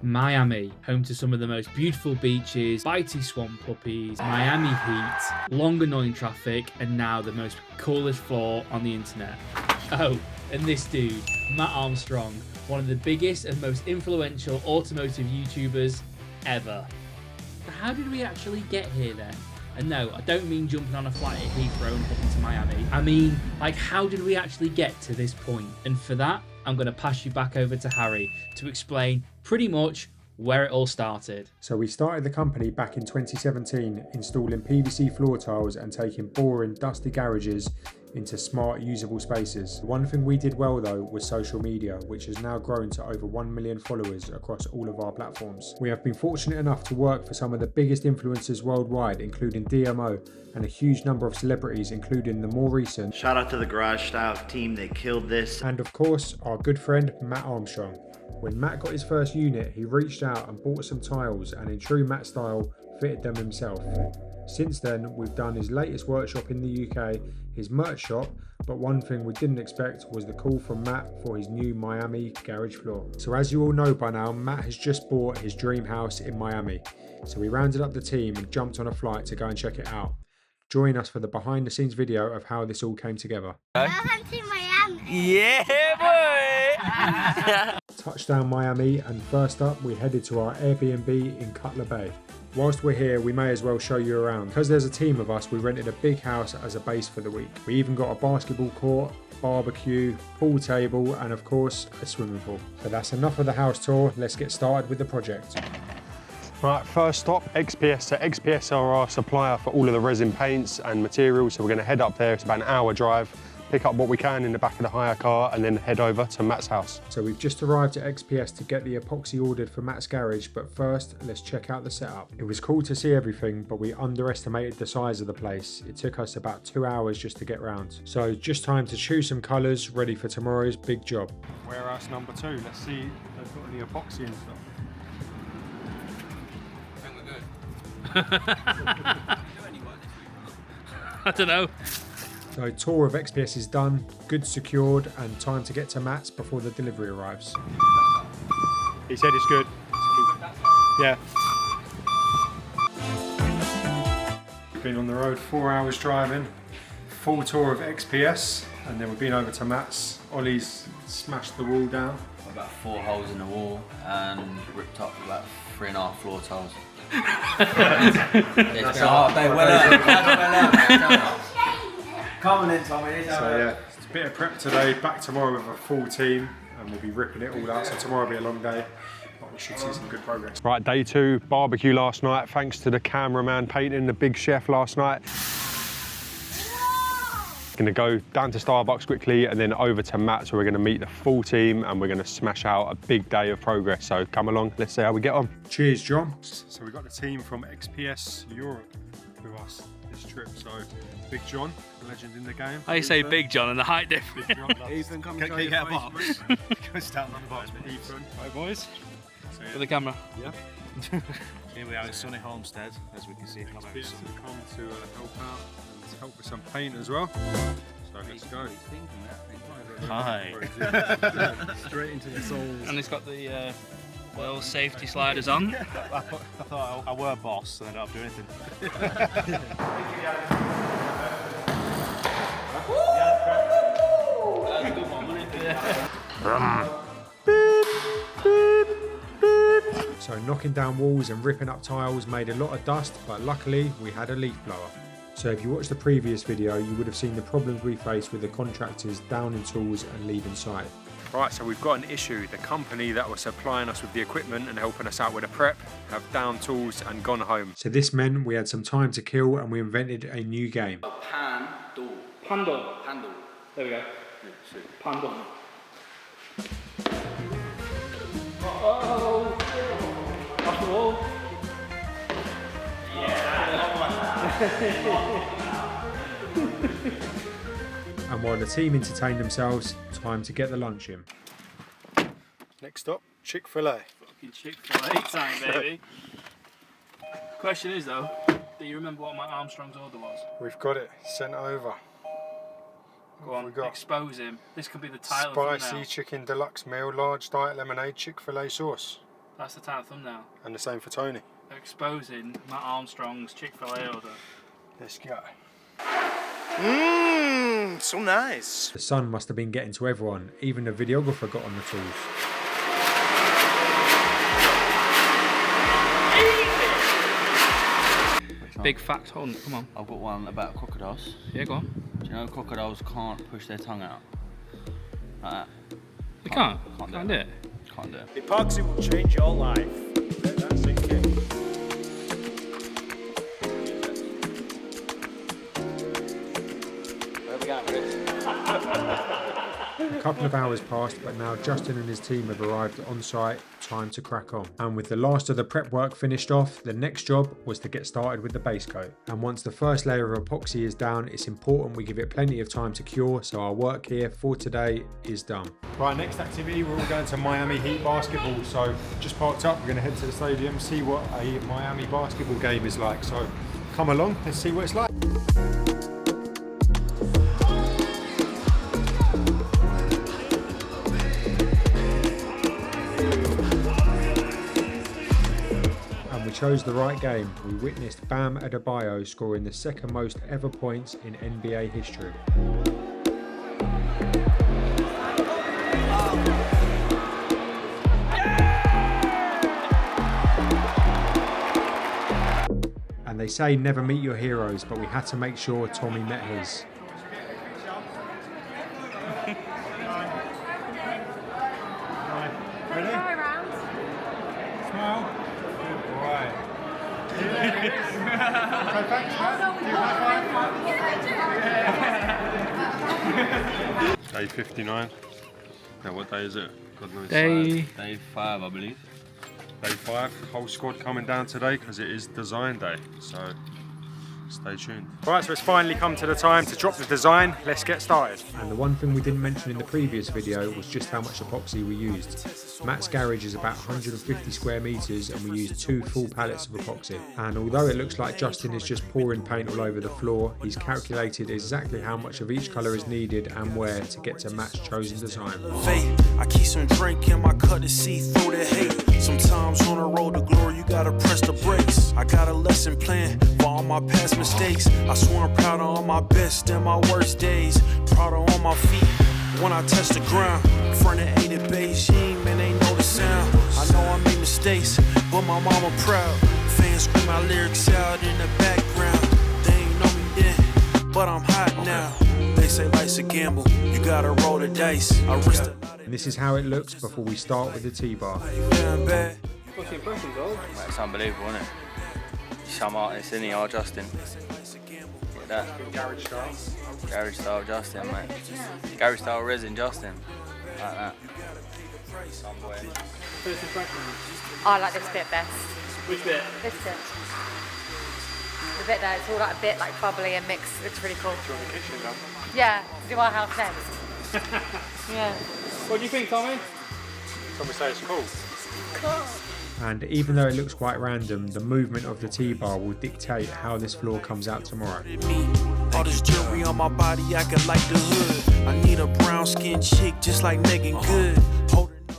Miami, home to some of the most beautiful beaches, bitey swamp puppies, Miami heat, long annoying traffic, and now the most coolest floor on the internet. Oh, and this dude, Mat Armstrong, one of the biggest and most influential automotive YouTubers ever. But how did we actually get here then? And no, I don't mean jumping on a flight at Heathrow and heading to Miami. I mean, like, how did we actually get to this point? And for that, I'm going to pass you back over to Harry to explain pretty much where it all started. So we started the company back in 2017, installing PVC floor tiles and taking boring, dusty garages into smart, usable spaces. One thing we did well though was social media, which has now grown to over 1 million followers across all of our platforms. We have been fortunate enough to work for some of the biggest influencers worldwide, including DMO, and a huge number of celebrities, including the more recent. Shout out to the Garage Style team, they killed this. And of course, our good friend Mat Armstrong. When Matt got his first unit, he reached out and bought some tiles and in true Matt style, fitted them himself. Since then, we've done his latest workshop in the UK, his merch shop, but one thing we didn't expect was the call from Matt for his new Miami garage floor. So as you all know by now, Matt has just bought his dream house in Miami. So we rounded up the team and jumped on a flight to go and check it out. Join us for the behind the scenes video of how this all came together. Welcome to Miami. Yeah, boy! Touchdown Miami, and first up we headed to our Airbnb in Cutler Bay. Whilst we're here, we may as well show you around. Because there's a team of us, we rented a big house as a base for the week. We even got a basketball court, barbecue, pool table, and of course a swimming pool. So that's enough of the house tour, let's get started with the project. Right, first stop, XPS. So XPS are our supplier for all of the resin paints and materials. So we're going to head up there, it's about an hour drive, pick up what we can in the back of the hire car and then head over to Matt's house. So we've just arrived at XPS to get the epoxy ordered for Matt's garage, but first let's check out the setup. It was cool to see everything, but we underestimated the size of the place. It took us about 2 hours just to get round. So just time to choose some colours, ready for tomorrow's big job. Warehouse number 2, let's see if they've got any epoxy and stuff. I don't know. So tour of XPS is done, goods secured, and time to get to Matt's before the delivery arrives. He said it's good. Yeah. We've been on the road 4 hours driving, full tour of XPS, and then we've been over to Matt's. Ollie's smashed the wall down. About 4 holes in the wall and ripped up about 3.5 floor tiles. It's been a hard day. Well come on in, Tommy. So yeah, it's a bit of prep today, back tomorrow with a full team, and we'll be ripping it all out, so tomorrow will be a long day, but we should see some good progress. Right, day 2, barbecue last night, thanks to the cameraman painting the big chef last night. Gonna go down to Starbucks quickly and then over to Matt's where we're gonna meet the full team and we're gonna smash out a big day of progress. So come along, let's see how we get on. Cheers, John. So we've got the team from XPS Europe with us this trip. So Big John, legend in the game. I say Big John and the height difference. Ethan, come and get a box. Go stand on the box, Ethan. Hi boys. For the camera. Yeah. Here we are at Sunny Homestead, as we can see. XPS have come to help out and to help with some paint as well. So let's go. Hi. Straight into the souls. And it's got the little safety sliders on. I thought I were a boss and I don't have to do anything. That's a good one, wasn't it? So knocking down walls and ripping up tiles made a lot of dust, but luckily we had a leaf blower. So if you watched the previous video, you would have seen the problems we faced with the contractors downing tools and leaving site. Right, so we've got an issue. The company that was supplying us with the equipment and helping us out with the prep have downed tools and gone home. So this meant we had some time to kill and we invented a new game. Handle. Handle. Handle. There we go. Handle. Oh! Off the wall. And while the team entertained themselves, time to get the lunch in. Next up, Chick-fil-A. Fucking Chick-fil-A time, baby. Question is though, do you remember what Mat Armstrong's order was? We've got it sent over. Go on, we got? expose him. This could be the title. Spicy chicken deluxe meal, large diet lemonade, Chick-fil-A sauce. That's the title thumbnail. And the same for Tony. Exposing Mat Armstrong's Chick-fil-A order. Let's go. Mmm, so nice. The sun must have been getting to everyone, even the videographer got on the tools. Big fact, hold on, come on. I've got one about crocodiles. Yeah, go on. Do you know crocodiles can't push their tongue out? Like that. You can't? Can't do it. Can't do it. Epoxy will change your life. That's it, kid. Where are we going, Chris? A couple of hours passed, but now Justin and his team have arrived on site. Time to crack on. And with the last of the prep work finished off, the next job was to get started with the base coat. And once the first layer of epoxy is down, it's important we give it plenty of time to cure, so our work here for today is done. Right, next activity, we're all going to Miami Heat basketball. So just parked up, we're going to head to the stadium, see what a Miami basketball game is like. So come along, let's see what it's like. We chose the right game. We witnessed Bam Adebayo scoring the second most ever points in NBA history. And they say never meet your heroes, but we had to make sure Tommy met his. Ready? Smile. Right. Day 59. Now what day is it? God knows. Day 5, I believe. Day 5. Whole squad coming down today because it is design day. So stay tuned. Right, so it's finally come to the time to drop the design. Let's get started. And the one thing we didn't mention in the previous video was just how much epoxy we used. Matt's garage is about 150 square meters and we used 2 full pallets of epoxy. And although it looks like Justin is just pouring paint all over the floor, he's calculated exactly how much of each colour is needed and where to get to Matt's chosen design. I keep some drink in my cup to see through the hate. Sometimes on the road to glory you gotta press the brakes. I got a lesson plan for all my past mistakes. I swear I'm proud of all my best and my worst days. Proud of all my feet when I touch the ground. Front of 8 at Beijing, man, they know the sound. I know I made mistakes, but my mama proud. Fans scream my lyrics out in the background. They ain't know me then, but I'm hot now. They say life's a gamble, you gotta roll the dice. I risked a lot. And this is how it looks before we start with the T-bar. What's the impressions, though? It's unbelievable, isn't it? Some artists in here, Justin. Look at that. Garage style. Garage style Justin, mate. Garage style Resin Justin. Like that. Some boy. First impressions. I like this bit best. Which bit? This bit. The bit there, it's all like a bit like bubbly and mixed. It's really cool. Yeah, to do our house next. Yeah. What do you think, Tommy? Somebody say it's cool. Cool. And even though it looks quite random, the movement of the T-bar will dictate how this floor comes out tomorrow. All this jewelry on my body, I could like the hood. I need a brown skinned chick just like Megan Good.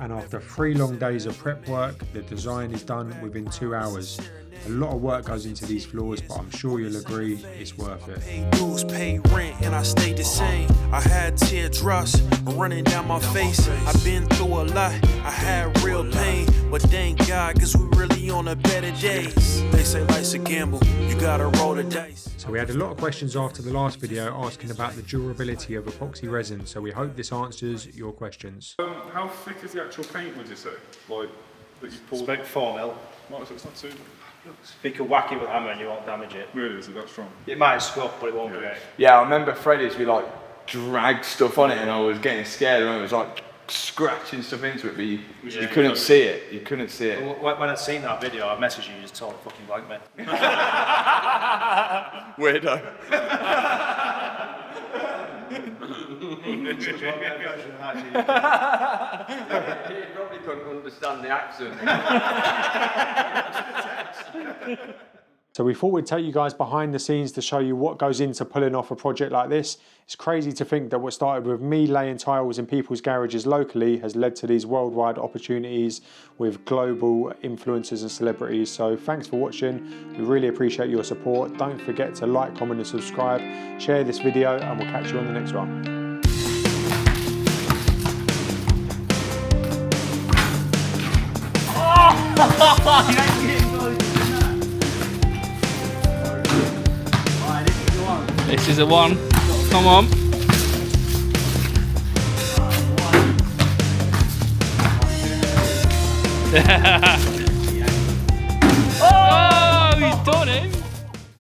And after 3 long days of prep work, the design is done within 2 hours. A lot of work goes into these floors, but I'm sure you'll agree it's worth it. Pay dues, pay rent, and I stayed the same. I had teardrops running down my face. I've been through a lot, I had real pain. But thank God, cause we really on the better days. They say life's a gamble, you gotta roll the dice. So we had a lot of questions after the last video asking about the durability of epoxy resin, so we hope this answers your questions. How thick is the actual paint, would you say? Like, that you pulled? It's about 4 mil. Right, so it's not too... You could whack it with a hammer and you won't damage it. Really, is it that strong? It might scuff, but it won't break. Yeah, I remember Freddie's, we like dragged stuff on it and I was getting scared. I remember it was like scratching stuff into it, but you couldn't see it. You couldn't see it. When I'd seen that video, I messaged you, you just totally fucking blanked me. Weirdo. He probably couldn't understand the accent. So we thought we'd take you guys behind the scenes to show you what goes into pulling off a project like this. It's crazy to think that what started with me laying tiles in people's garages locally has led to these worldwide opportunities with global influencers and celebrities. So thanks for watching. We really appreciate your support. Don't forget to like, comment and subscribe. Share this video and we'll catch you on the next one. This is a one. Come on.